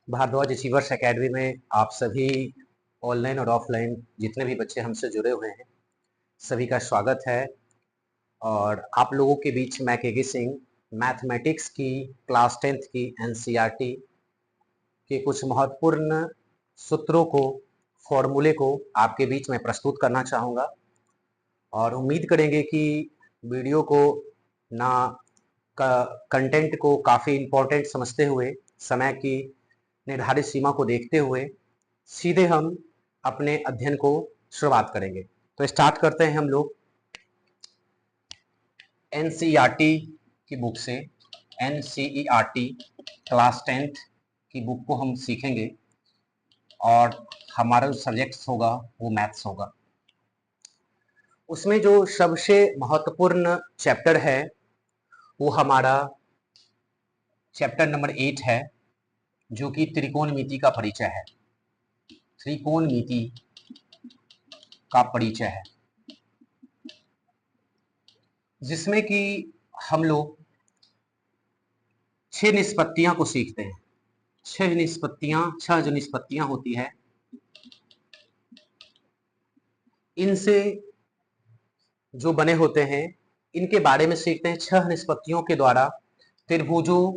Bhardwaj achievers academy में आप सभी ऑनलाइन और ऑफलाइन जितने भी बच्चे हमसे जुड़े हुए हैं सभी का स्वागत है। और आप लोगों के बीच मैं के सिंह मैथमेटिक्स की क्लास 10th की एनसीईआरटी के कुछ महत्वपूर्ण सूत्रों को, फॉर्मूले को आपके बीच में प्रस्तुत करना चाहूँगा और उम्मीद करेंगे कि वीडियो को ना कंटेंट को काफ़ी इम्पोर्टेंट समझते हुए, समय की निर्धारित सीमा को देखते हुए सीधे हम अपने अध्ययन को शुरुआत करेंगे। तो स्टार्ट करते हैं हम लोग एनसीईआरटी की बुक से। एनसीईआरटी क्लास 10th की बुक को हम सीखेंगे और हमारा जो सब्जेक्ट होगा वो मैथ्स होगा। उसमें जो सबसे महत्वपूर्ण चैप्टर है वो हमारा चैप्टर नंबर 8 है, जो कि त्रिकोणमिति का परिचय है। त्रिकोणमिति का परिचय है, जिसमें कि हम लोग 6 निष्पत्तियां को सीखते हैं। 6 जो निष्पत्तियां होती है, इनसे जो बने होते हैं इनके बारे में सीखते हैं। 6 निष्पत्तियों के द्वारा त्रिभुजों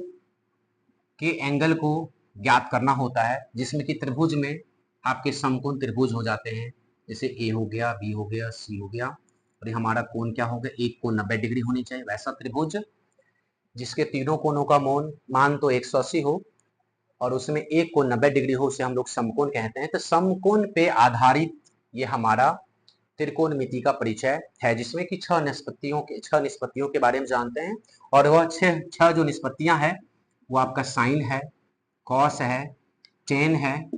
के एंगल को ज्ञात करना होता है, जिसमें कि त्रिभुज में आपके समकोण त्रिभुज हो जाते हैं। जैसे ए हो गया, बी हो गया, सी हो गया, और ये हमारा कोण क्या हो गया, एक कोण 90 डिग्री होनी चाहिए। वैसा त्रिभुज जिसके तीनों कोणों का मान तो 180 हो और उसमें एक कोण 90 डिग्री हो, उसे हम लोग समकोण कहते हैं। तो समकोण पे आधारित ये हमारा त्रिकोणमिति का परिचय है, जिसमें कि 6 निष्पत्तियों के बारे में जानते हैं। और वह छह जो निष्पत्तियां हैं वो आपका साइन है, कॉस है, टेन है,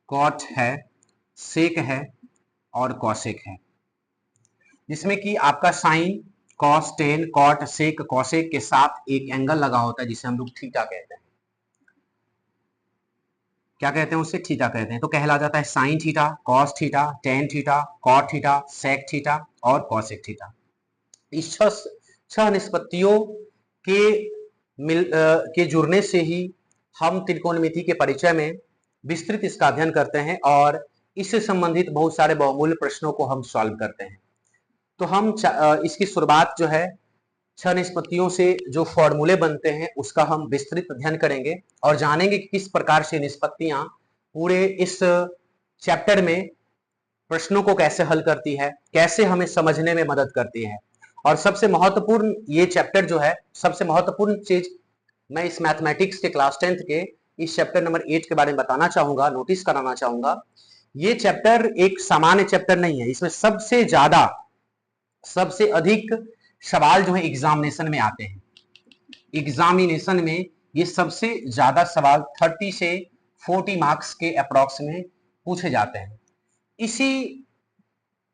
कॉट है, सेक है और कॉसेक है। जिसमें कि आपका साइन, कॉस, टेन, कॉट, सेक, कॉसेक के साथ एक एंगल लगा होता है जिसे हम लोग थीटा कहते हैं। क्या कहते हैं? उसे थीटा कहते हैं। तो कहला जाता है sine theta, cos theta, tan theta, cot theta, sec theta और कॉसेक थीटा। इस छह निष्पत्तियों के के जुड़ने से ही हम त्रिकोणमिति के परिचय में विस्तृत इसका अध्ययन करते हैं और इससे संबंधित बहुत सारे बहुमूल्य प्रश्नों को हम सॉल्व करते हैं। तो हम इसकी शुरुआत जो है 6 निष्पत्तियों से जो फॉर्मूले बनते हैं उसका हम विस्तृत अध्ययन करेंगे और जानेंगे कि किस प्रकार से निष्पत्तियां पूरे इस चैप्टर में प्रश्नों को कैसे हल करती है, कैसे हमें समझने में मदद करती है। और सबसे महत्वपूर्ण ये चैप्टर जो है, सबसे महत्वपूर्ण चीज मैं इस मैथमेटिक्स के क्लास 10th के इस चैप्टर नंबर 8 के बारे में बताना चाहूंगा, नोटिस कराना चाहूंगा। ये चैप्टर एक सामान्य चैप्टर नहीं है। इसमें सबसे अधिक सवाल जो है एग्जामिनेशन में आते हैं। एग्जामिनेशन में ये सबसे ज्यादा सवाल 30 से 40 मार्क्स के अप्रॉक्स में पूछे जाते हैं। इसी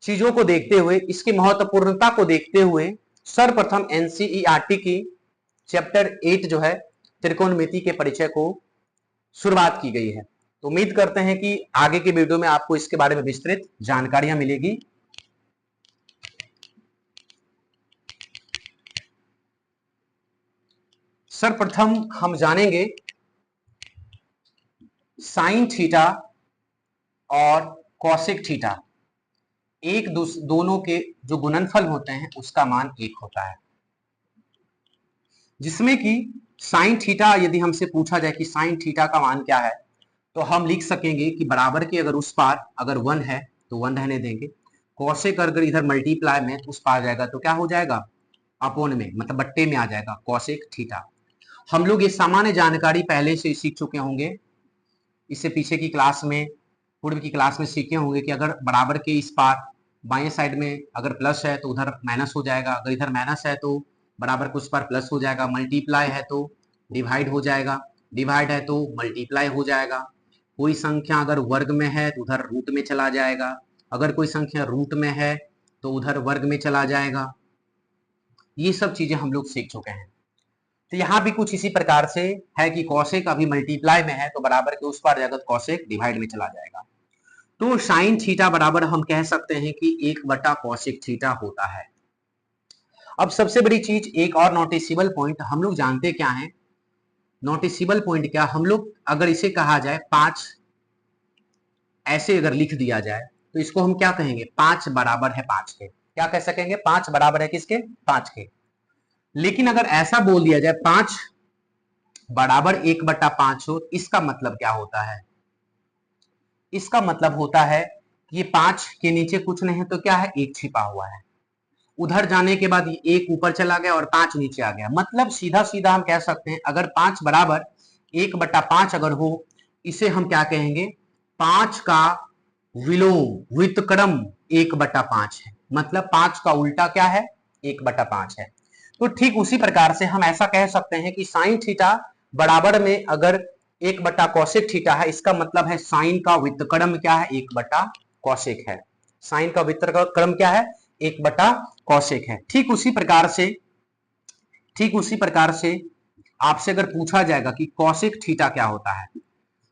चीजों को देखते हुए, इसकी महत्वपूर्णता को देखते हुए सर्वप्रथम एनसीईआरटी की चैप्टर 8 जो है त्रिकोणमिति के परिचय को शुरुआत की गई है। तो उम्मीद करते हैं कि आगे के वीडियो में आपको इसके बारे में विस्तृत जानकारियां मिलेगी। सर्वप्रथम हम जानेंगे साइन थीटा और कॉसेक थीटा दोनों के जो गुणनफल होते हैं उसका मान 1 होता है। जिसमें कि साइन थीटा, यदि हमसे पूछा जाए कि साइन थीटा का मान क्या है, तो हम लिख सकेंगे कि बराबर के अगर उस पार अगर 1 है तो 1 रहने देंगे। कॉसेक अगर इधर मल्टीप्लाई में उस पार जाएगा तो क्या हो जाएगा, अपोन में, मतलब बट्टे में आ जाएगा कॉसेक थीटा। हम लोग ये सामान्य जानकारी पहले से सीख चुके होंगे। इससे पीछे की क्लास में, पूर्व की क्लास में सीखे होंगे कि अगर बराबर के इस पार बाएं साइड में अगर प्लस है तो उधर माइनस हो जाएगा, अगर इधर माइनस है तो बराबर के उस पार प्लस हो जाएगा, मल्टीप्लाई है तो डिवाइड हो जाएगा, डिवाइड है तो मल्टीप्लाई हो जाएगा। कोई संख्या अगर वर्ग में है तो उधर रूट में चला जाएगा, अगर कोई संख्या रूट में है तो उधर वर्ग में चला जाएगा। ये सब चीजें हम लोग सीख चुके हैं। तो यहाँ भी कुछ इसी प्रकार से है कि कॉसेक अभी मल्टीप्लाई में है तो बराबर के उस पार जाएगा तो कॉसेक डिवाइड में चला जाएगा। तो साइन थीटा बराबर हम कह सकते हैं कि 1 कॉसेक थीटा होता है। अब सबसे बड़ी चीज, एक और नोटिसेबल पॉइंट, हम लोग जानते क्या है नोटिसेबल पॉइंट क्या, हम लोग अगर इसे कहा जाए 5 ऐसे अगर लिख दिया जाए तो इसको हम क्या कहेंगे, 5 बराबर है 5 के, क्या कह सकेंगे, 5 बराबर है किसके, 5 के। लेकिन अगर ऐसा बोल दिया जाए 5 बराबर 1/5 हो, इसका मतलब क्या होता है, इसका मतलब होता है कि ये 5 के नीचे कुछ नहीं है तो क्या है, 1 छिपा हुआ है, उधर जाने के बाद 1 ऊपर चला गया और 5 नीचे आ गया। मतलब सीधा सीधा हम कह सकते हैं अगर 5 बराबर 1/5 अगर हो, इसे हम क्या कहेंगे, 5 का विलोम व्युत्क्रम 1/5 है, मतलब 5 का उल्टा क्या है, 1/5 है। तो ठीक उसी प्रकार से हम ऐसा कह सकते हैं कि साइन थीटा बराबर में अगर 1/कोसेक थीटा है, इसका मतलब है साइन का व्युत्क्रम क्या है, 1/कोसेक है। साइन का व्युत्क्रम क्या है, 1/कोसेक है। ठीक उसी प्रकार से आपसे अगर पूछा जाएगा कि कोसेक थीटा क्या होता है,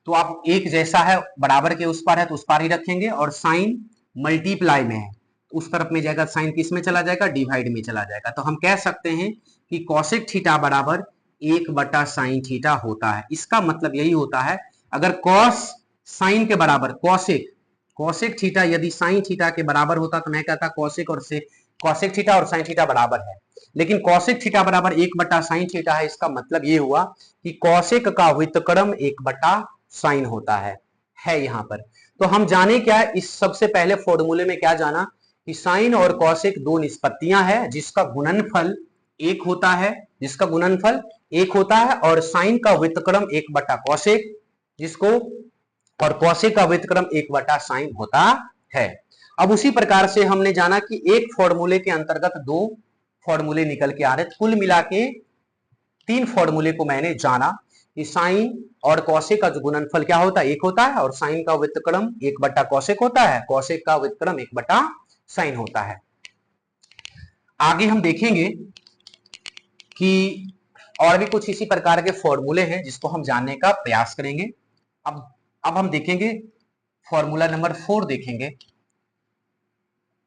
तो आप एक जैसा है, बराबर के उस पार है तो उस पार ही रखेंगे, और साइन मल्टीप्लाई में है उस तरफ में जाएगा, साइन किस में चला जाएगा, डिवाइड में चला जाएगा। तो हम कह सकते हैं कि कोसेक थीटा बराबर 1/साइन थीटा होता है। इसका मतलब यही होता है, अगर कॉस साइन के बराबर कोसेक थीटा यदि साइन थीटा के बराबर होता तो मैं कहता कोसेक थीटा और साइन थीटा बराबर है, लेकिन कोसेक थीटा बराबर 1/साइन थीटा है। इसका मतलब ये हुआ कि कोसेक का व्युत्क्रम 1/साइन होता है यहां पर। तो हम जाने क्या है, इस सबसे पहले फॉर्मूले में क्या जाना कि साइन और कोसेक दो निष्पत्तियां हैं जिसका गुणनफल 1 होता है, और साइन का व्युत्क्रम 1/कोसेक, जिसको और कोसेक का व्युत्क्रम 1/साइन होता है। अब उसी प्रकार से हमने जाना कि एक फॉर्मूले के अंतर्गत दो फॉर्मूले निकल के आ रहे, कुल मिला के 3 फॉर्मूले को मैंने जाना कि साइन और कोसेक का जो गुणनफल क्या होता है, 1 होता है, और साइन का व्युत्क्रम 1/कोसेक होता है, कोसेक का व्युत्क्रम 1/साइन होता है। आगे हम देखेंगे कि और भी कुछ इसी प्रकार के फॉर्मूले हैं जिसको हम जानने का प्रयास करेंगे। अब हम देखेंगे फॉर्मूला नंबर 4 देखेंगे,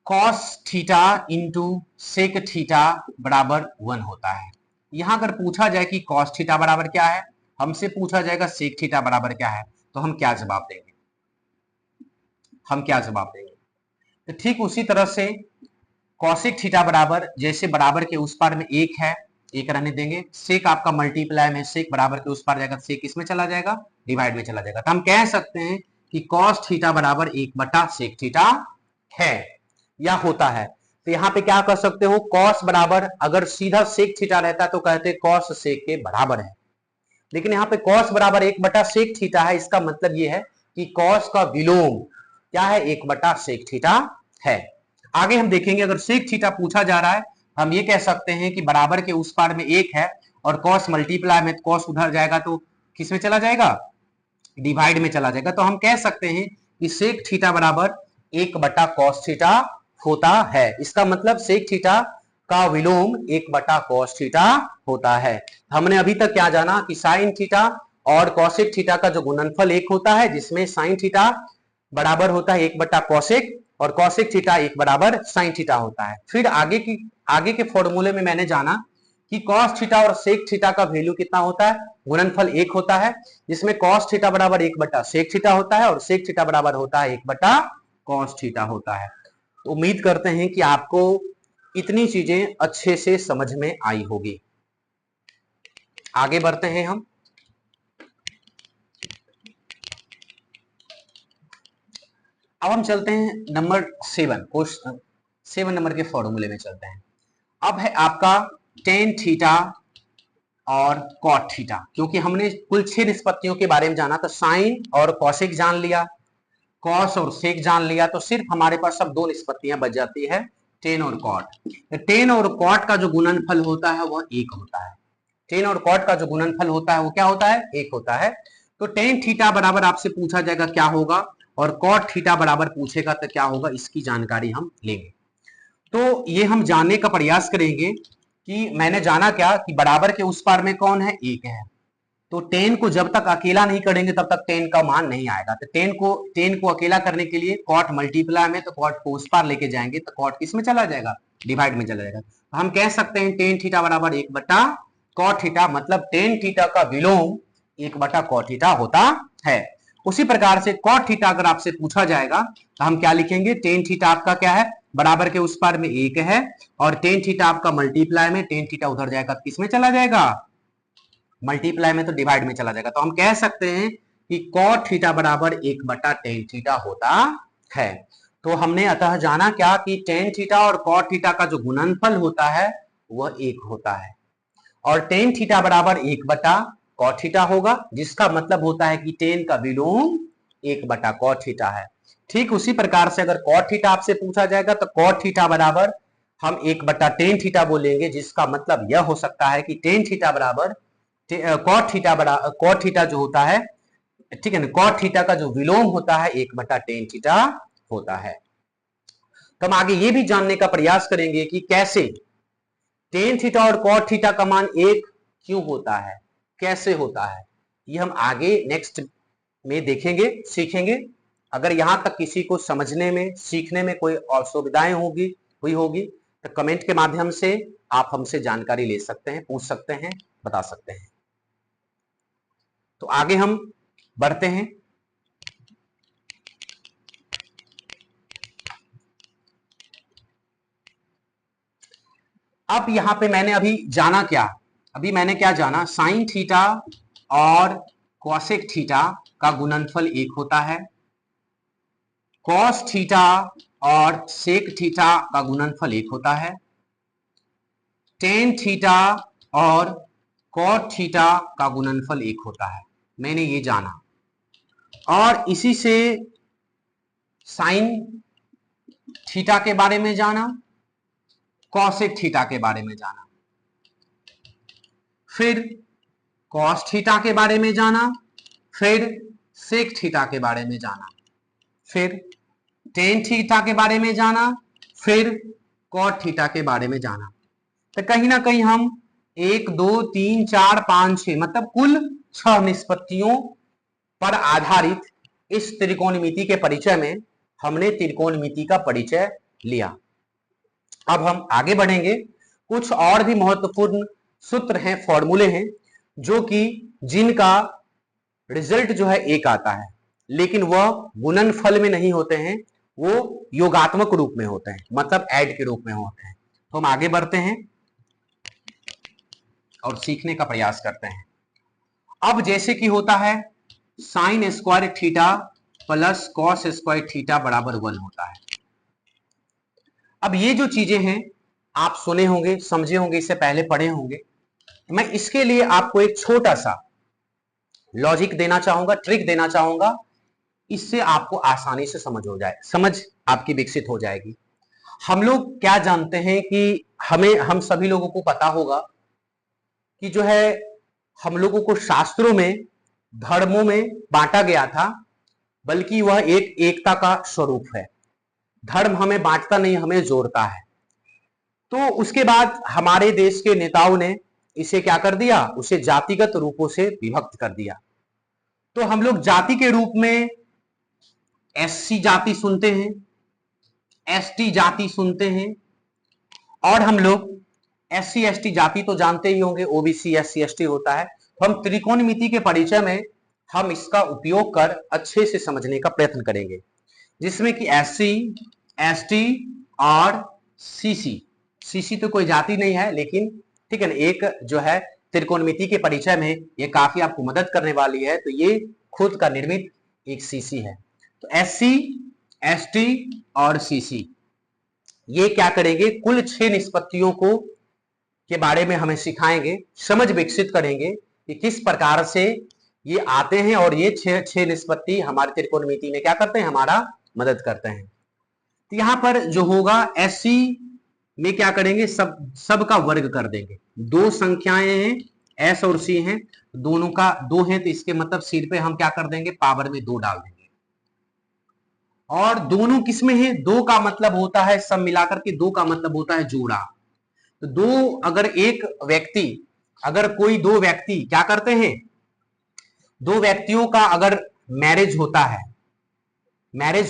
cos theta into sec theta बराबर 1 होता है। यहां अगर पूछा जाए कि cos थीटा बराबर क्या है, हमसे पूछा जाएगा सेक थीटा बराबर क्या है, तो हम क्या जवाब देंगे, तो ठीक उसी तरह से कॉसेक थीटा बराबर, जैसे बराबर के उस पार में 1 है, 1 रहने देंगे, सेक आपका मल्टीप्लाई में सेक बराबर के उस पार जाएगा, सेक इसमें चला जाएगा, डिवाइड में चला जाएगा। तो हम कह सकते हैं कि कॉस थीटा बराबर 1/सेक थीटा है या होता है। तो यहां पे क्या कर सकते हो, कॉस बराबर अगर सीधा सेक थीटा रहता तो कहते कॉस सेक के बराबर है, लेकिन यहाँ पे कॉस बराबर 1/सेक थीटा है। इसका मतलब ये है कि कॉस का विलोम क्या है, 1/सेक थीटा है। आगे हम देखेंगे अगर सेक थीटा पूछा जा रहा है, हम ये कह सकते हैं कि बराबर के उस पार में 1 है और कॉस मल्टीप्लाई में कॉस उधर जाएगा तो किस में चला जाएगा, डिवाइड में चला जाएगा। तो हम कह सकते हैं कि सेक थीटा बराबर 1/कॉस थीटा होता है। इसका मतलब सेक थीटा का विलोम 1/कॉस थीटा होता है। हमने अभी तक क्या जाना कि साइन थीटा और कॉसेक थीटा का जो गुणनफल 1 होता है, जिसमें साइन थीटा बराबर होता है 1/कॉसेक और कॉसेक थीटा 1/साइन थीटा होता है। फिर आगे के फॉर्मूले में मैंने जाना कि कॉस थीटा और सेक थीटा का वैल्यू कितना होता है, गुणनफल 1 होता है, जिसमें कॉस थीटा बराबर 1/सेक थीटा होता है और सेक थीटा बराबर होता है 1/कॉस थीटा होता है। तो उम्मीद करते हैं कि आपको इतनी चीजें अच्छे से समझ में आई होगी। आगे बढ़ते हैं हम। अब हम चलते हैं नंबर 7 नंबर के फॉर्मूले में चलते हैं। अब है आपका टेन थीटा और कॉट थीटा, क्योंकि हमने कुल 6 निष्पत्तियों के बारे में जाना, तो साइन और कॉसेक जान लिया, कॉस और सेक जान लिया, तो सिर्फ हमारे पास अब 2 निष्पत्तियां बच जाती है, टेन और कॉट। टेन और कॉट का जो गुणनफल होता है वह 1 होता है। टेन और कॉट का जो गुणनफल होता है वो क्या होता है, 1 होता है। तो टेन थीटा बराबर आपसे पूछा जाएगा क्या होगा, और कॉट थीटा बराबर पूछेगा तो क्या होगा, इसकी जानकारी हम लेंगे। तो ये हम जानने का प्रयास करेंगे कि मैंने जाना क्या कि बराबर के उस पार में कौन है, 1 है। तो टेन को जब तक अकेला नहीं करेंगे तब तक टेन का मान नहीं आएगा। तो टेन को अकेला करने के लिए कॉट मल्टीप्लाई में, तो कॉट को उस पार लेके जाएंगे तो कॉट किस में चला जाएगा, डिवाइड में चला जाएगा। तो हम कह सकते हैं टेन थीटा बराबर 1/, कॉट थीटा, मतलब टेन थीटा का विलोम 1/cot थीटा होता है। उसी प्रकार से कॉट थीटा अगर आपसे पूछा जाएगा तो हम क्या लिखेंगे, टेन थीटा आपका क्या है, बराबर के उस पार में 1 है, और टेन थीटा आपका मल्टीप्लाई में, टेन थीटा उधर जाएगा तो किस में चला जाएगा, मल्टीप्लाई में, तो डिवाइड में चला जाएगा। तो हम कह सकते हैं कि कॉट थीटा बराबर 1/tan थीटा होता है। तो हमने अतः जाना क्या कि टेन थीटा और कॉट थीटा का जो गुणनफल होता है वह 1 होता है, और टेन थीटा बराबर 1/cot थीटा होगा, जिसका मतलब होता है कि टेन का विलोम 1/cot थीटा है। ठीक उसी प्रकार से अगर cot थीटा आपसे पूछा जाएगा तो cot थीटा बराबर हम 1/tan थीटा बोलेंगे, जिसका मतलब यह हो सकता है कि टेन थीटा बराबर cot थीटा जो होता है, ठीक है ना, cot थीटा का जो विलोम होता है 1/tan थीटा होता है। तो हम आगे ये भी जानने का प्रयास करेंगे कि कैसे टेन थीटा और कॉट थीटा का मान 1 क्यों होता है, कैसे होता है, ये हम आगे नेक्स्ट में देखेंगे, सीखेंगे। अगर यहां तक किसी को समझने में, सीखने में कोई असुविधाएं हुई होगी तो कमेंट के माध्यम से आप हमसे जानकारी ले सकते हैं, पूछ सकते हैं, बता सकते हैं। तो आगे हम बढ़ते हैं। अब यहां पे मैंने अभी जाना क्या, अभी मैंने क्या जाना, साइन थीटा और कोसेक थीटा का गुणनफल 1 होता है, कॉस थीटा और सेक थीटा का गुणनफल 1 होता है, टेन थीटा और कॉट थीटा का गुणनफल 1 होता है। मैंने ये जाना, और इसी से साइन थीटा के बारे में जाना, कॉसेक थीटा के बारे में जाना, फिर कॉस थीटा के बारे में जाना, फिर सेक थीटा के बारे में जाना, फिर टेन थीटा के बारे में जाना, फिर कॉट थीटा के बारे में जाना। तो कहीं ना कहीं हम 1 2 3 4 5 6 मतलब कुल 6 निष्पत्तियों पर आधारित इस त्रिकोणमिति के परिचय में हमने त्रिकोणमिति का परिचय लिया। अब हम आगे बढ़ेंगे। कुछ और भी महत्वपूर्ण सूत्र हैं, फॉर्मूले हैं, जो कि जिनका रिजल्ट जो है 1 आता है, लेकिन वह गुणनफल में नहीं होते हैं, वो योगात्मक रूप में होते हैं, मतलब ऐड के रूप में होते हैं। तो हम आगे बढ़ते हैं और सीखने का प्रयास करते हैं। अब जैसे कि होता है sign square theta plus cos square theta बराबर 1 होता है। अब ये जो चीजें हैं आप सुने होंगे, समझे होंगे, इससे पहले पढ़े होंगे। मैं इसके लिए आपको एक छोटा सा लॉजिक देना चाहूंगा, ट्रिक देना चाहूंगा, इससे आपको आसानी से समझ आपकी विकसित हो जाएगी। हम लोग क्या जानते हैं कि हम सभी लोगों को पता होगा कि जो है हम लोगों को शास्त्रों में धर्मों में बांटा गया था, बल्कि वह एक एकता का स्वरूप है। धर्म हमें बांटता नहीं, हमें जोड़ता है। तो उसके बाद हमारे देश के नेताओं ने इसे क्या कर दिया, उसे जातिगत रूपों से विभक्त कर दिया। तो हम लोग जाति के रूप में एससी जाति सुनते हैं, एसटी जाति सुनते हैं, और हम लोग एससी एसटी जाति तो जानते ही होंगे, ओबीसी एससी एसटी होता है। तो हम त्रिकोणमिति के परिचय में हम इसका उपयोग कर अच्छे से समझने का प्रयत्न करेंगे, जिसमें कि एससी एसटी और सीसी तो कोई जाति नहीं है, लेकिन ठीक है ना, एक जो है त्रिकोणमिति के परिचय में ये काफी आपको मदद करने वाली है। तो ये खुद का निर्मित एक सीसी है। तो एससी एसटी और सीसी ये क्या करेंगे, कुल 6 निष्पत्तियों को के बारे में हमें सिखाएंगे, समझ विकसित करेंगे कि किस प्रकार से ये आते हैं, और ये 6 निष्पत्ति हमारे त्रिकोणमिति में क्या करते हैं, हमारा मदद करते हैं। तो यहां पर जो होगा एससी में क्या करेंगे, सबका वर्ग कर देंगे। 2 संख्याएं हैं, एस और सी हैं, दोनों का 2 है, तो इसके मतलब सिर पे हम क्या कर देंगे, पावर में 2 डाल देंगे। और दोनों किसमें है, 2 का मतलब होता है सब मिलाकर के, 2 का मतलब होता है जोड़ा। तो 2 अगर कोई 2 व्यक्ति क्या करते हैं, 2 व्यक्तियों का अगर मैरिज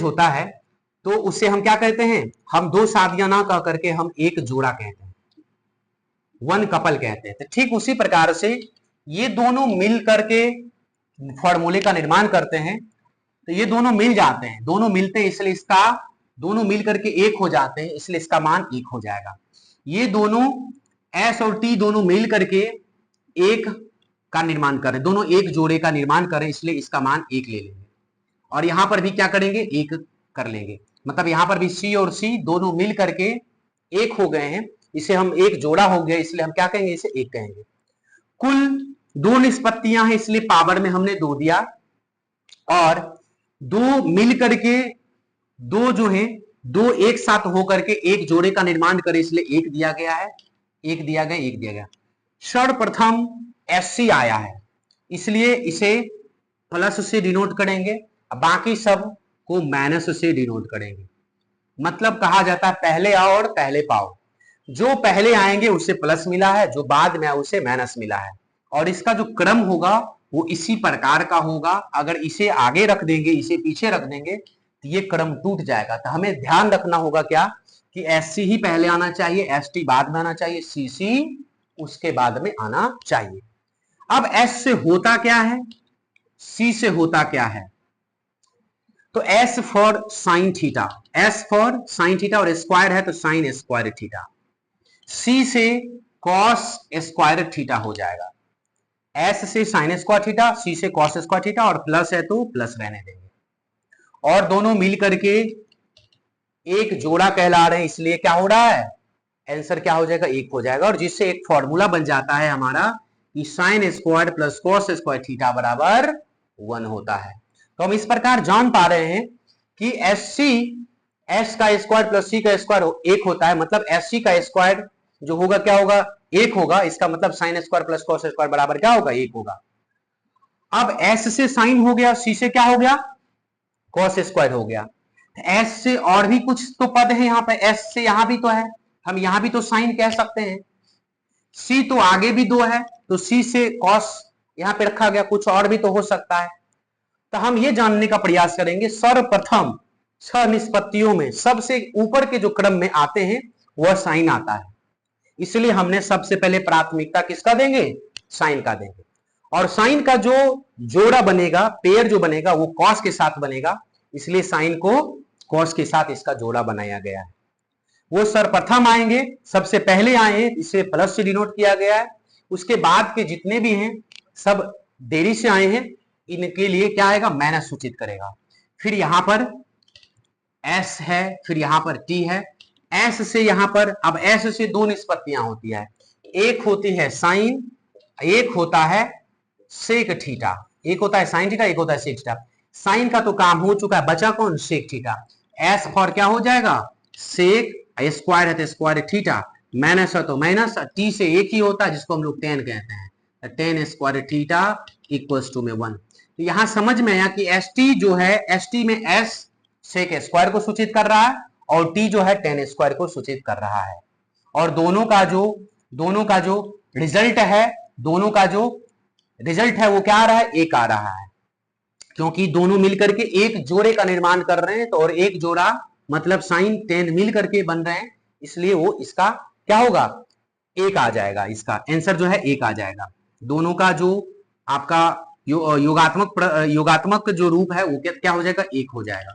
होता है तो उसे हम क्या कहते हैं, हम 2 शादियां ना कह करके हम एक जोड़ा कहते हैं। वन कपल कहते हैं। तो ठीक उसी प्रकार से ये दोनों मिल करके फॉर्मूले का निर्माण करते हैं। तो ये दोनों मिल जाते हैं, दोनों मिलते हैं इसलिए इसका, दोनों मिल करके एक हो जाते हैं इसलिए इसका मान एक हो जाएगा। ये दोनों एस और टी दोनों मिल करके एक का निर्माण करें, दोनों एक जोड़े का निर्माण करें इसलिए इसका मान एक ले लेंगे। और यहां पर भी क्या करेंगे, एक कर लेंगे। मतलब यहां पर भी सी और सी दोनों मिल करके एक हो गए हैं, इसे हम एक जोड़ा हो गया इसलिए हम क्या कहेंगे, इसे एक कहेंगे। कुल दो निष्पत्तियां हैं इसलिए पावर में हमने दो दिया, और दो मिल करके दो जो है दो एक साथ होकर के एक जोड़े का निर्माण करे इसलिए एक दिया गया है, एक दिया गया, एक दिया गया। सर्वप्रथम एससी आया है इसलिए इसे प्लस से डिनोट करेंगे, बाकी सब को माइनस से डिनोट करेंगे। मतलब कहा जाता है पहले आओ और पहले पाओ, जो पहले आएंगे उसे प्लस मिला है, जो बाद में आए उसे माइनस मिला है। और इसका जो क्रम होगा वो इसी प्रकार का होगा। अगर इसे आगे रख देंगे, इसे पीछे रख देंगे तो ये क्रम टूट जाएगा। तो हमें ध्यान रखना होगा क्या, कि एससी ही पहले आना चाहिए, एसटी बाद में आना चाहिए, सीसी उसके बाद में आना चाहिए। अब एस से होता क्या है, सी से होता क्या है, तो S for sine theta, S for sign theta और स्क्वायर है तो साइन स्क्वायर थीटा। सी से कॉस स्क्वायर थीटा हो जाएगा, एस से साइन स्क्वायर थीटा, सी से कॉस स्क्वायर थीटा, और प्लस है तो प्लस रहने देंगे। और दोनों मिल करके एक जोड़ा कहला रहे हैं इसलिए क्या हो रहा है, आंसर क्या हो जाएगा, एक हो जाएगा। और जिससे एक फॉर्मूला बन जाता है हमारा कि sign square plus cos square theta बराबर 1 होता है। तो हम इस प्रकार जान पा रहे हैं कि एस सी, एस का स्क्वायर प्लस सी का स्क्वायर एक होता है, मतलब एस सी का स्क्वायर जो होगा क्या होगा, एक होगा। इसका मतलब sign square plus cos square बराबर क्या होगा, एक होगा। अब एस से साइन हो गया, सी से क्या हो गया, कॉस स्क्वायर हो गया। एस से और भी कुछ तो पद है यहाँ पे, एस से यहां भी तो है, हम यहां भी तो साइन कह सकते हैं। सी तो आगे भी दो है तो सी से कॉस यहां पे रखा गया, कुछ और भी तो हो सकता है। तो हम ये जानने का प्रयास करेंगे सर्वप्रथम छह निष्पत्तियों में सबसे ऊपर के जो क्रम में आते हैं वह साइन आता है, इसलिए हमने सबसे पहले प्राथमिकता किसका देंगे, साइन का देंगे। और साइन का जो जोड़ा बनेगा, पेयर जो बनेगा वो कॉस के साथ बनेगा, इसलिए साइन को कॉस के साथ इसका जोड़ा बनाया गया है। वो सर्वप्रथम आएंगे, सबसे पहले आए हैं, इसे प्लस से डिनोट किया गया है। उसके बाद के जितने भी हैं सब देरी से आए हैं, इनके लिए क्या आएगा, माइनस सूचित करेगा। फिर यहां पर एस है, फिर यहां पर टी है। एस से यहां पर, अब एस से दो निष्पत्तियां होती है, एक होती है साइन, एक होता है सेक थीटा। एक होता है साइन थीटा, एक होता है सेक थीटा। साइन का तो काम हो चुका है, बचा कौन, सेक थीटा। एस फॉर क्या हो जाएगा, सेक, स्क्वायर है तो स्क्वायर थीटा, माइनस है तो माइनस, टी से एक ही होता है जिसको हम लोग टेन कहते हैं, tan square theta equals to में 1। तो यहां समझ में आया कि एस टी जो है, एस टी में एस सेक स्क्वायर को सूचित कर रहा है और टी जो है टेन स्क्वायर को सूचित कर रहा है। और दोनों का जो रिजल्ट है, दोनों का जो रिजल्ट है वो क्या आ रहा है, एक आ रहा है, क्योंकि दोनों मिलकर के एक जोड़े का निर्माण कर रहे हैं। तो और एक जोड़ा मतलब साइन टेन मिल करके बन रहे हैं, इसलिए वो इसका क्या होगा, एक आ जाएगा, इसका आंसर जो है एक आ जाएगा। दोनों का जो आपका योगात्मक जो रूप है वो क्या हो जाएगा, एक हो जाएगा।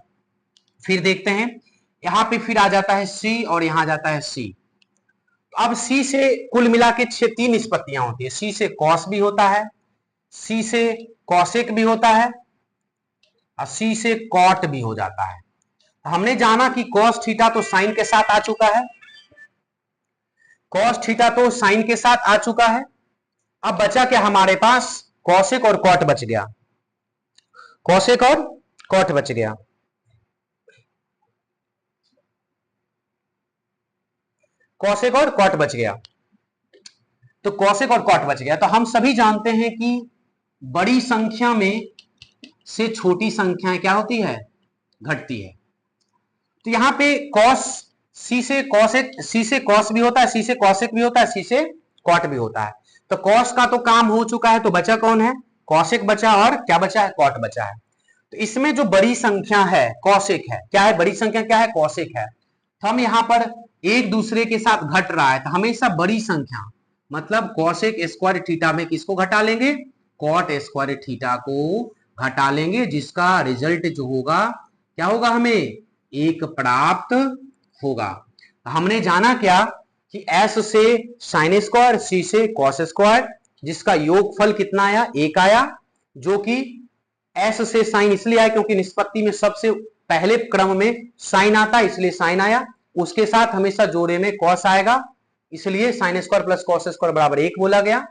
फिर देखते हैं यहां पे फिर आ जाता है सी और यहां जाता है सी। अब सी से कुल मिला के 3 निष्पत्तियां होती है। सी से कॉस भी होता है, सी से कॉसेक भी होता है, और सी से कॉट भी हो जाता है। हमने जाना कि कॉस थीटा तो साइन के साथ आ चुका है, कॉस थीटा तो साइन के साथ आ चुका है। अब बचा क्या हमारे पास, कॉसेक और कॉट बच गया, कॉसेक और कॉट बच गया। कॉसेक और कॉट बच गया, तो कॉसेक और कॉट बच गया। तो हम सभी जानते हैं कि बड़ी संख्या में से छोटी संख्याएं क्या होती है, घटती है। तो यहां पे कॉस, सी से कॉसेक, सी से कॉस भी होता है, सी से कॉसेक भी होता है, सी से कॉट भी होता है। तो कॉस का तो काम हो चुका है, तो बचा कौन है, कॉसेक बचा, और क्या बचा है, कॉट बचा है। तो इसमें जो बड़ी संख्या है कॉसेक है, क्या है, बड़ी संख्या क्या है, कॉसेक है। तो हम यहां पर एक दूसरे के साथ घट रहा है, तो हमेशा बड़ी संख्या मतलब cosec स्क्वायर थीटा में किसको घटा लेंगे, cot स्क्वायर थीटा को घटा लेंगे, जिसका रिजल्ट जो होगा क्या होगा, हमें एक प्राप्त होगा। हमने जाना क्या कि s से साइन स्क्वायर, c से cos स्क्वायर, जिसका योगफल कितना आया, एक आया, जो कि s से साइन इसलिए आया क्योंकि निष्पत्ति में सबसे पहले क्रम में साइन आता है, इसलिए साइन आया। उसके साथ हमेशा जोड़े में cos आएगा, इसलिए sign square plus cos square बराबर 1 बोला गया।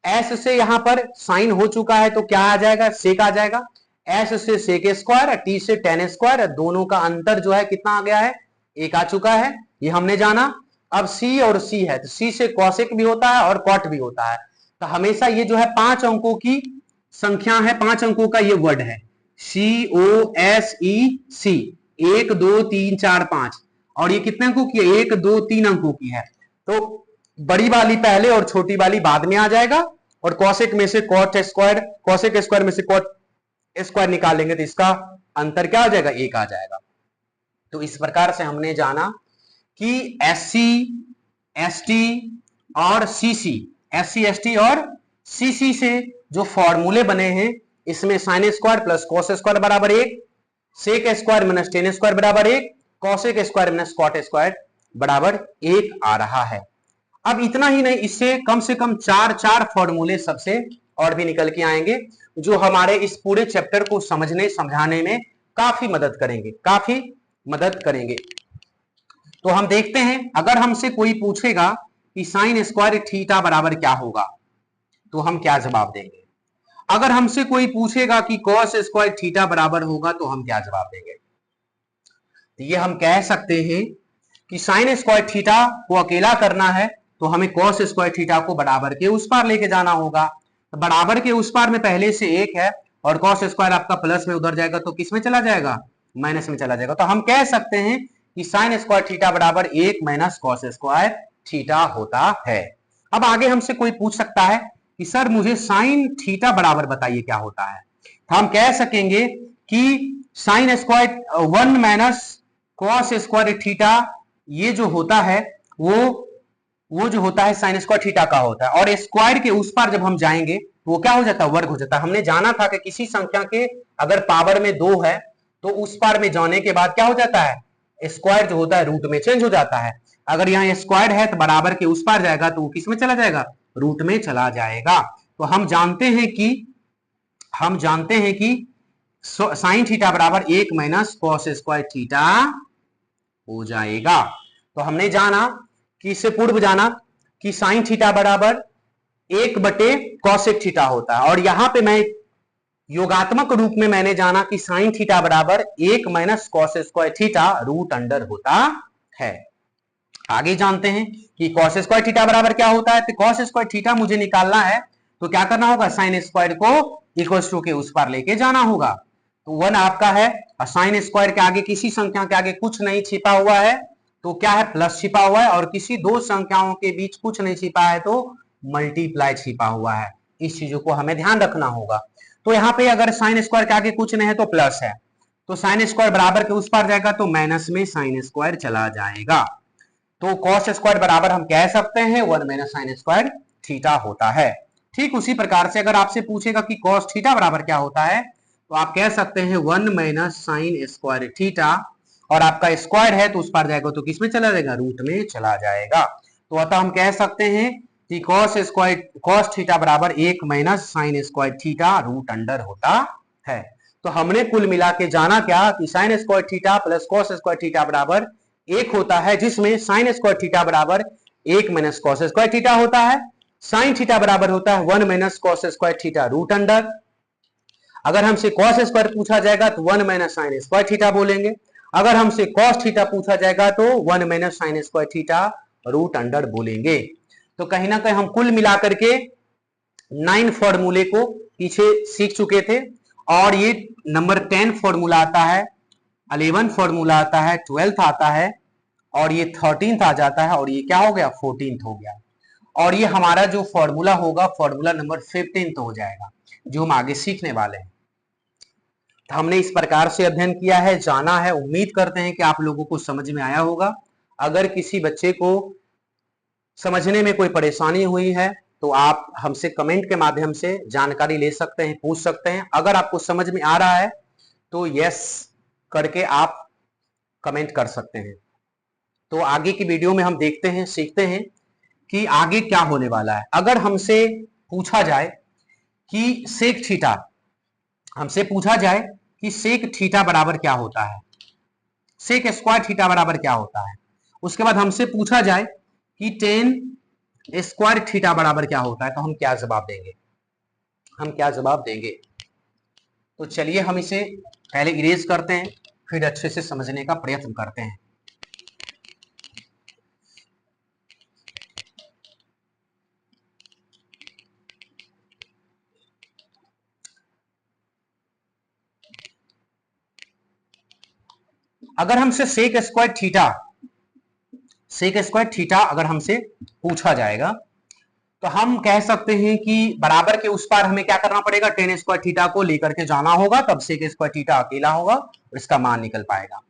s से यहां पर साइन हो चुका है तो क्या आ जाएगा, सेक आ जाएगा। s से सेक स्क्वायर, t से tan स्क्वायर, दोनों का अंतर जो है कितना आ गया है, 1 आ चुका है, ये हमने जाना। अब c और c है तो c से cosec भी होता है और cot भी होता है, तो हमेशा ये जो है 5 अंकों की संख्या है, 5 अंकों का ये वर्ड है, COSEC, 1 2 3 4 5, और ये कितने अंकों की है, 1 2 3 अंकों की है। तो बड़ी वाली पहले और छोटी वाली बाद में आ जाएगा, और कॉसेक में से कॉट स्क्वायर, कॉसेक स्क्वायर में से कॉट स्क्वायर निकालेंगे तो इसका अंतर क्या आ जाएगा, 1 आ जाएगा। तो इस प्रकार से हमने जाना कि SC ST और CC, SC ST और CC से जो फॉर्मूले बने हैं, इसमें sine square plus cos square बराबर 1, sec square minus tan square बराबर 1, cosec square minus cot square बराबर 1 आ रहा है। अब इतना ही नहीं, इससे कम से कम 4 फॉर्मूले सबसे और भी निकल के आएंगे, जो हमारे इस पूरे चैप्टर को समझने समझाने में काफी मदद करेंगे। तो हम देखते हैं, अगर हमसे कोई पूछेगा कि साइन स्क्वायर थीटा बराबर क्या होगा तो हम क्या जवाब देंगे। अगर हमसे कोई पूछेगा कि कॉस स्क्वायर थीटा बराबर होगा तो हम क्या जवाब देंगे। तो ये हम कह सकते हैं कि साइन स्क्वायर थीटा को अकेला करना है तो हमें कॉस स्क्वायर थीटा को बराबर के उस पार लेके जाना होगा। तो बराबर के उस पार में पहले से 1 है और कॉस स्क्वायर आपका प्लस में उधर जाएगा तो किस में चला जाएगा, माइनस में चला जाएगा। तो हम कह सकते हैं कि साइन स्क्वायर थीटा बराबर 1 माइनस कॉस स्क्वायर थीटा होता है। अब आगे हमसे कोई पूछ सकता है कि सर मुझे साइन थीटा बराबर बताइए क्या होता है। तो हम कह सकेंगे कि sine square 1 minus cos square theta, ये जो होता है वो जो होता है साइन स्क्वायर थीटा का होता है, और स्क्वायर के उस पार जब हम जाएंगे तो वो क्या हो जाता है, वर्ग हो जाता है। हमने जाना था कि किसी संख्या के अगर पावर में 2 है तो उस पार में जाने के बाद क्या हो जाता है, स्क्वायर जो होता है रूट में चेंज हो जाता है। अगर यहाँ स्क्वायर है तो बराबर के उस पार जाएगा तो वो किस में चला जाएगा, रूट में चला जाएगा। तो हम जानते हैं कि साइन थीटा बराबर 1 माइनस कॉस स्क्वायर थीटा हो जाएगा। तो हमने जाना कि इससे पूर्व जाना कि साइन थीटा बराबर 1 बटे कॉसेक थीटा होता है, और यहां पे मैं योगात्मक रूप में मैंने जाना कि साइन थीटा बराबर 1 minus cos square theta root under होता है। आगे जानते हैं कि कॉस स्क्वायर थीटा बराबर क्या होता है। तो कॉस स्क्वायर थीटा मुझे निकालना है तो क्या करना होगा, साइन स्क्वायर को इक्वल टू के उस पार लेके जाना होगा। तो 1 आपका है, और साइन स्क्वायर के आगे किसी संख्या के आगे कुछ नहीं छिपा हुआ है तो क्या है, प्लस छिपा हुआ है, और किसी दो संख्याओं के बीच कुछ नहीं छिपा है तो मल्टीप्लाई छिपा हुआ है। इस चीजों को हमें ध्यान रखना होगा। तो यहाँ पे अगर साइन स्क्वायर के आगे कुछ नहीं है तो प्लस है, तो साइन स्क्वायर बराबर के उस पार जाएगा तो माइनस में साइन स्क्वायर चला जाएगा। तो कॉस स्क्वायर बराबर हम कह सकते हैं 1 माइनस साइन स्क्वायर थीटा होता है। ठीक उसी प्रकार से अगर आपसे पूछेगा कि कॉस थीटा बराबर क्या होता है तो आप कह सकते हैं 1 माइनस साइन स्क्वायर थीटा, और आपका स्क्वायर है तो उस पार जाएगा तो किस में चला जाएगा, रूट में चला जाएगा। तो अतः हम कह सकते हैं कि कॉस थीटा बराबर 1 minus sine square theta root under होता है। तो हमने कुल मिला के जाना क्या कि sign square theta plus cos square theta बराबर 1 होता है, जिसमें साइन स्क्वायर थीटा बराबर 1 माइनस कॉस स्क्वायर थीटा होता है, साइन थीटा बराबर होता है 1 minus cos square theta root under. अगर हमसे कॉस स्क्वायर पूछा जाएगा तो 1 माइनस साइन स्क्वायर थीटा बोलेंगे। अगर हमसे कॉस थीटा पूछा जाएगा तो 1 minus sine square theta root under बोलेंगे। तो कहीं ना कहीं हम कुल मिलाकर के 9 फॉर्मूले को पीछे सीख चुके थे, और ये नंबर 10 फॉर्मूला आता है, 11 फॉर्मूला आता है, 12th आता है, और ये 13th आ जाता है, और ये क्या हो गया, 14th हो गया। और ये हमारा जो फॉर्मूला होगा फॉर्मूला नंबर 15th हो जाएगा, जो हम आगे सीखने वाले हैं। तो हमने इस प्रकार से अध्ययन किया है, जाना है। उम्मीद करते हैं कि आप लोगों को समझ में आया होगा। अगर किसी बच्चे को समझने में कोई परेशानी हुई है तो आप हमसे कमेंट के माध्यम से जानकारी ले सकते हैं, पूछ सकते हैं। अगर आपको समझ में आ रहा है तो यस करके आप कमेंट कर सकते हैं। तो आगे की वीडियो में हम देखते हैं, सीखते हैं कि आगे क्या होने वाला है। अगर हमसे पूछा जाए कि सेक थीटा, हमसे पूछा जाए कि सेक थीटा बराबर क्या होता है, सेक स्क्वायर थीटा बराबर क्या होता है, उसके बाद हमसे पूछा जाए कि टेन स्क्वायर थीटा बराबर क्या होता है, तो हम क्या जवाब देंगे, हम क्या जवाब देंगे। तो चलिए हम इसे पहले इरेज करते हैं, फिर अच्छे से समझने का प्रयत्न करते हैं। अगर हमसे सेक स्क्वायर थीटा अगर हमसे पूछा जाएगा तो हम कह सकते हैं कि बराबर के उस पार हमें क्या करना पड़ेगा, टेन स्क्वायर थीटा को लेकर के जाना होगा, तब सेक स्क्वायर थीटा अकेला होगा और इसका मान निकल पाएगा।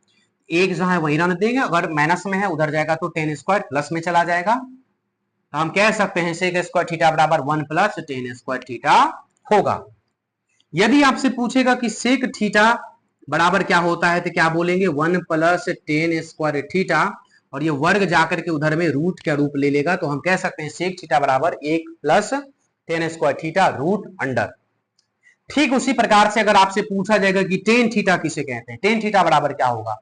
एक जहां है वही रहने देंगे, अगर माइनस में है उधर जाएगा तो टेन स्क्वायर प्लस में चला जाएगा। तो हम कह सकते हैं सेक स्क्वायर थीटा बराबर 1 प्लस टेन स्क्वायर थीटा होगा। यदि आपसे पूछेगा कि सेक थीटा बराबर क्या होता है तो क्या बोलेंगे, 1 प्लस टेन स्क्वायर थीटा, और ये वर्ग जाकर के उधर में रूट का रूप ले लेगा, तो हम कह सकते हैं सेक थीटा बराबर 1 plus tan square theta root under. ठीक उसी प्रकार से अगर आपसे पूछा जाएगा कि टेन थीटा किसे कहते हैं, टेन थीटा बराबर क्या होगा,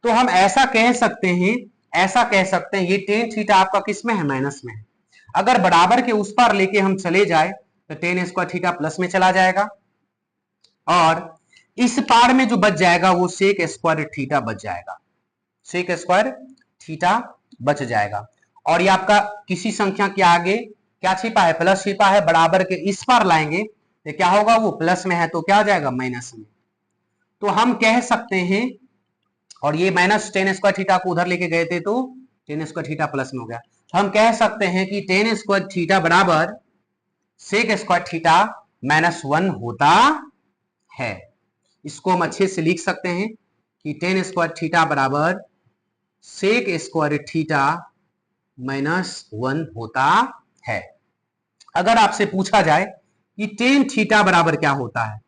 तो हम ऐसा कह सकते हैं, ऐसा कह सकते हैं ये टेन थीटा आपका किस में है, माइनस में है। अगर बराबर के उस पार लेके हम चले जाए तो टेन स्क्वायर थीटा प्लस में चला जाएगा, और इस पार में जो बच जाएगा वो सेक स्क्वायर थीटा बच जाएगा, सेक स्क्वायर थीटा बच जाएगा। और ये आपका किसी संख्या के आगे क्या छिपा है, प्लस छिपा है, बराबर के इस पार लाएंगे तो क्या होगा, वो प्लस में है तो क्या आ जाएगा, माइनस में। तो हम कह सकते हैं, और ये माइनस टेन स्क्वायर थीटा को उधर लेके गए थे तो टेन स्क्वायर थीटा प्लस में हो गया। तो हम कह सकते हैं कि टेन स्क्वायर थीटा बराबर सेक स्क्वायर थीटा -1 होता है। इसको हम अच्छे से लिख सकते हैं कि टेन स्क्वायर थीटा बराबर सेक स्क्वायर थीटा -1 होता है। अगर आपसे पूछा जाए कि टेन थीटा बराबर क्या होता है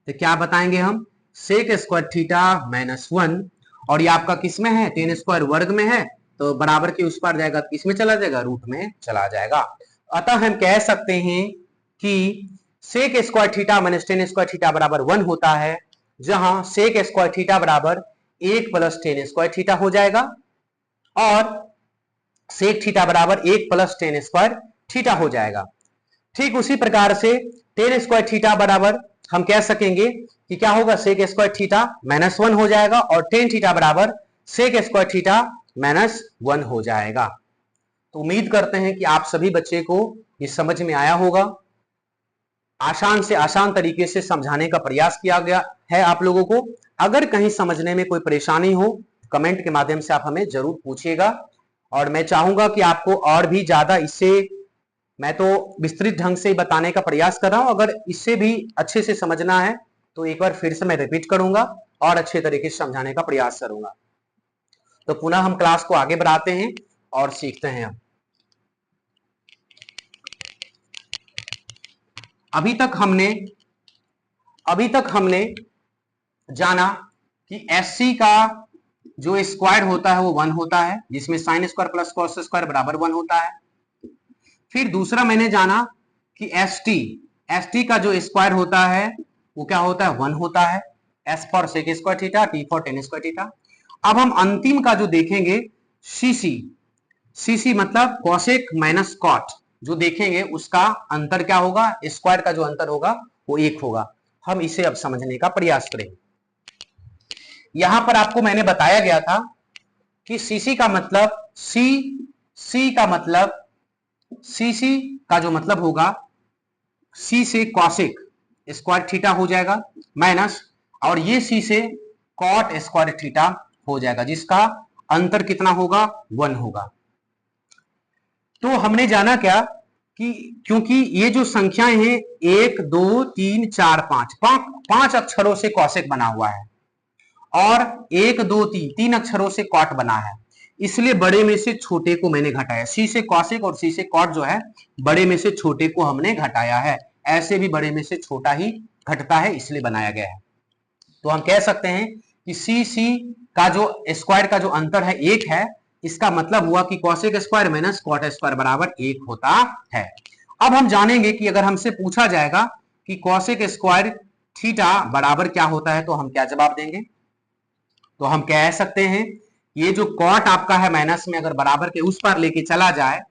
तो क्या बताएंगे हम, सेक स्क्वायर थीटा -1, और ये आपका किस में है, टेन स्क्वायर वर्ग में है, तो बराबर के उस पार जाएगा तो किसमें चला जाएगा, रूट में चला जाएगा। अतः हम कह सकते हैं कि sec square theta minus tan square theta बराबर 1 होता है, जहां सेक स्क्वायर थीटा बराबर 1 प्लस टेन स्क्वायर थीटा हो जाएगा, और सेक थीटा बराबर 1 प्लस टेन स्क्वायर थीटा हो जाएगा। ठीक उसी प्रकार से टेन स्क्वायर थीटा बराबर हम कह सकेंगे कि क्या होगा, सेक स्क्वायर थीटा -1 हो जाएगा, और टेन थीटा बराबर सेक स्क्वायर थीटा -1 हो जाएगा। तो उम्मीद करते हैं कि आप सभी बच्चे को ये समझ में आया होगा। आसान से आसान तरीके से समझाने का प्रयास किया गया है आप लोगों को। अगर कहीं समझने में कोई परेशानी हो, कमेंट के माध्यम से आप हमें जरूर पूछिएगा, और मैं चाहूंगा कि आपको और भी ज्यादा इससे, मैं तो विस्तृत ढंग से बताने का प्रयास कर रहा हूं, अगर इससे भी अच्छे से समझना है तो एक बार फिर से मैं रिपीट करूंगा और अच्छे तरीके से समझाने का प्रयास करूंगा। तो पुनः हम क्लास को आगे बढ़ाते हैं और सीखते हैं। हम अभी तक हमने जाना कि एससी का जो स्क्वायर होता है वो 1 होता है, जिसमें sign square plus cos square बराबर 1 होता है। फिर दूसरा मैंने जाना कि एसटी का जो स्क्वायर होता है वो क्या होता है, 1 होता है, S for sec square theta, T for tan square theta. अब हम अंतिम का जो देखेंगे सीसी मतलब कॉसेक माइनस कॉट, जो देखेंगे उसका अंतर क्या होगा, स्क्वायर का जो अंतर होगा वो 1 होगा। हम इसे अब समझने का प्रयास करेंगे। यहां पर आपको मैंने बताया गया था कि सीसी का मतलब सीसी का जो मतलब होगा, सी से कॉसेक स्क्वायर थीटा हो जाएगा माइनस, और ये सी से कॉट स्क्वायर थीटा हो जाएगा, जिसका अंतर कितना होगा, 1 होगा। तो हमने जाना क्या कि क्योंकि ये जो संख्याएं हैं 1 2 3 4 5 पांच अक्षरों से कॉसेक बना हुआ है, और 1 2 3 तीन अक्षरों से कॉट बना है। इसलिए बड़े में से छोटे को मैंने घटाया। सी से कॉसेक और सी से कॉट जो है बड़े में से छोटे को हमने घटाया है। ऐसे भी बड़े में से छोटा ही घटता है, इसलिए बनाया गया है। तो हम कह सकते हैं कि सी सी का जो स्क्वायर का जो अंतर है 1 है। इसका मतलब हुआ कि cosec square minus cot square बराबर 1 होता है। अब हम जानेंगे कि अगर हमसे पूछा जाएगा कि कॉसेक स्क्वायर थीटा बराबर क्या होता है तो हम क्या जवाब देंगे। तो हम कह सकते हैं ये जो कॉट आपका है माइनस में अगर बराबर के उस पार लेके चला जाए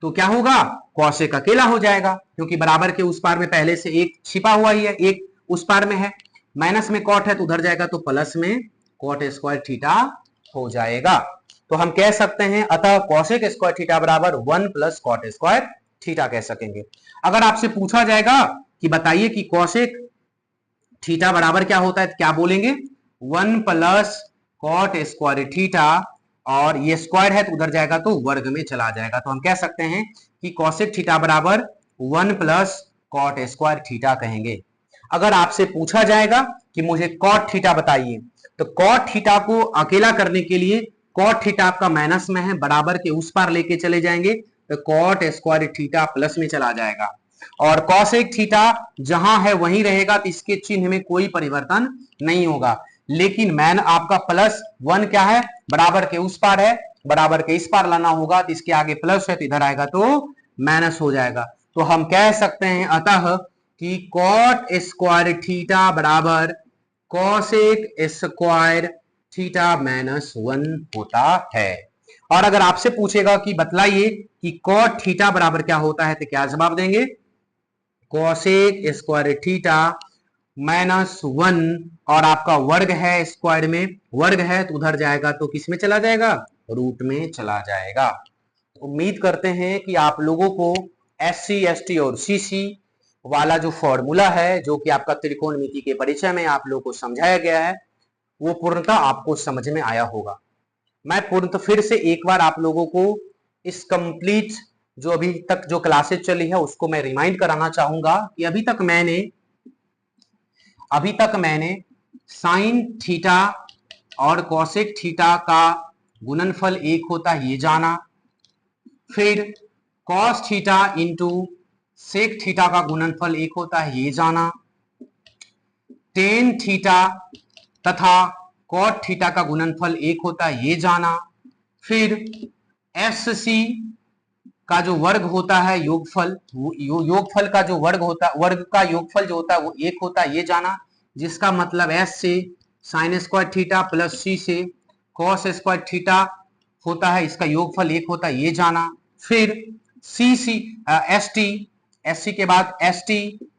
तो क्या होगा, कॉसेक अकेला हो जाएगा, क्योंकि बराबर के उस पार में पहले से एक छिपा हुआ ही है, एक उस पार में है। माइनस में कॉट है तो उधर जाएगा तो प्लस में कॉट स्क्वायर थीटा हो जाएगा। तो हम कह सकते हैं अतः कॉसेक स्क्वायर थीटा बराबर 1 प्लस कॉट स्क्वायर थीटा कह सकेंगे। अगर आपसे पूछा जाएगा कि बताइए कि कॉसेक थीटा बराबर क्या होता है तो क्या बोलेंगे, 1 प्लस कॉट स्क्वायर थीटा, और ये स्क्वायर है तो उधर जाएगा तो वर्ग में चला जाएगा। तो हम कह सकते हैं कि कॉसेक थीटा बराबर 1 प्लस कॉट स्क्वायर थीटा कहेंगे। अगर आपसे पूछा जाएगा कि मुझे कॉट थीटा बताइए तो कॉट थीटा को अकेला करने के लिए कॉट थीटा आपका माइनस में है, बराबर के उस पार लेके चले जाएंगे तो कॉट स्क्वायर थीटा प्लस में चला जाएगा, और कॉसेक थीटा जहां है वहीं रहेगा, तो इसके चिन्ह में कोई परिवर्तन नहीं होगा। लेकिन मैन आपका प्लस 1 क्या है, बराबर के उस पार है, बराबर के इस पार लाना होगा तो इसके आगे प्लस है तो इधर आएगा तो माइनस हो जाएगा। तो हम कह सकते हैं अतः कि कॉट स्क्वायर थीटा बराबर कॉसेक स्क्वायर थीटा माइनस 1 होता है। और अगर आपसे पूछेगा कि बतलाइए कि कॉट थीटा बराबर क्या होता है तो क्या जवाब देंगे, कॉसेक स्क्वायर थीटा माइनस 1, और आपका वर्ग है, स्क्वायर में वर्ग है तो उधर जाएगा तो किस में चला जाएगा, रूट में चला जाएगा। उम्मीद करते हैं कि आप लोगों को SC ST और CC वाला जो फॉर्मूला है जो कि आपका त्रिकोणमिति के परिचय में आप लोगों को समझाया गया है वो पूर्णतः आपको समझ में आया होगा। मैं पूर्णतः फिर से एक बार आप लोगों को इस कंप्लीट जो अभी तक जो क्लासेस चली है उसको मैं रिमाइंड कराना चाहूंगा कि अभी तक मैंने साइन थीटा और कॉसेक थीटा का गुणनफल 1 होता है ये जाना, फिर cos theta into sec theta का गुणनफल 1 होता है ये जाना, टेन थीटा तथा कॉट थीटा का गुणनफल 1 होता है ये जाना, फिर SC का जो वर्ग होता है योगफल का जो वर्ग होता है, वर्ग का योगफल जो होता है वो 1 होता है ये जाना, जिसका मतलब S से sign square theta plus C से कॉस स्क्वायर थीटा होता है, इसका योगफल 1 होता है ये जाना, फिर SC के बाद ST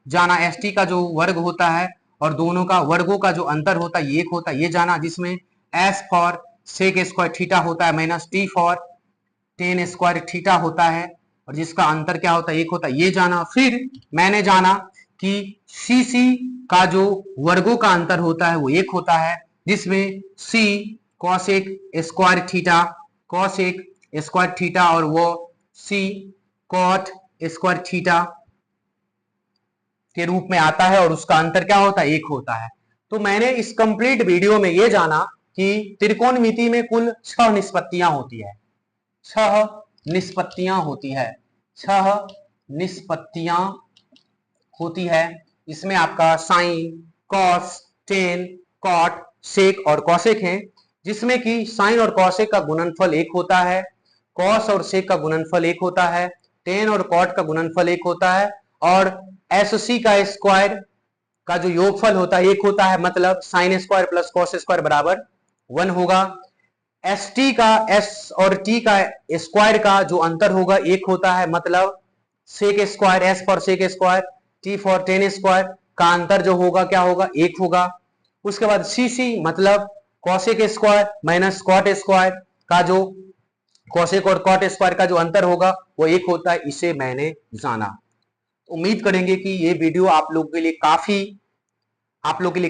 जाना, ST का जो वर्ग होता है और दोनों का वर्गों का जो अंतर होता है 1 होता है ये जाना, जिसमें S for sec square theta होता है minus T for tan square theta होता है, और जिसका अंतर क्या होता है 1 होता है ये जाना। फिर मैंने जाना कि CC का जो वर्गों का अंतर होता है वो 1 होता है, जिसमें C कॉसेक स्क्वायर थीटा और वो C कॉट स्क्वायर थीटा के रूप में आता है, और उसका अंतर क्या होता है 1 होता है। तो मैंने इस कंप्लीट वीडियो में ये जाना कि त्रिकोणमिति में कुल 6 निष्पत्तियां होती है, 6 निष्पत्तियां होती है। इसमें आपका साइन, कॉस, टेन, कॉट, सेक और कॉसेक है, जिसमें कि साइन और कॉसेक का गुणनफल 1 होता है, कॉस और सेक का गुणनफल 1 होता है, टेन और कॉट का गुणनफल 1 होता है, और SC का स्क्वायर का जो योगफल होता है 1 होता है, मतलब sign square plus cos square बराबर 1 होगा। ST का S और T का स्क्वायर का जो अंतर होगा 1 होता है, मतलब sec square S for sec square T for tan square का अंतर जो होगा क्या होगा 1 होगा। उसके बाद CC मतलब cosec square minus cot square का जो कॉसेक और कॉट स्क्वायर का जो अंतर होगा वो 1 होता है, इसे मैंने जाना। उम्मीद करेंगे कि ये वीडियो आप लोगों के लिए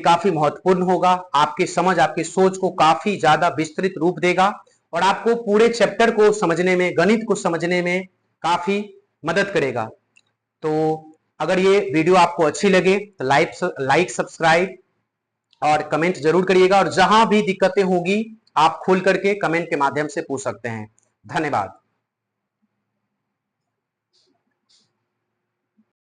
काफी महत्वपूर्ण होगा, आपके समझ आपके सोच को काफी ज्यादा विस्तृत रूप देगा और आपको पूरे चैप्टर को समझने में, गणित को समझने में काफी मदद करेगा। तो अगर ये वीडियो आपको अच्छी लगे तो लाइक, सब्सक्राइब और कमेंट जरूर करिएगा, और जहां भी दिक्कतें होगी आप खोल करके कमेंट के माध्यम से पूछ सकते हैं। धन्यवाद।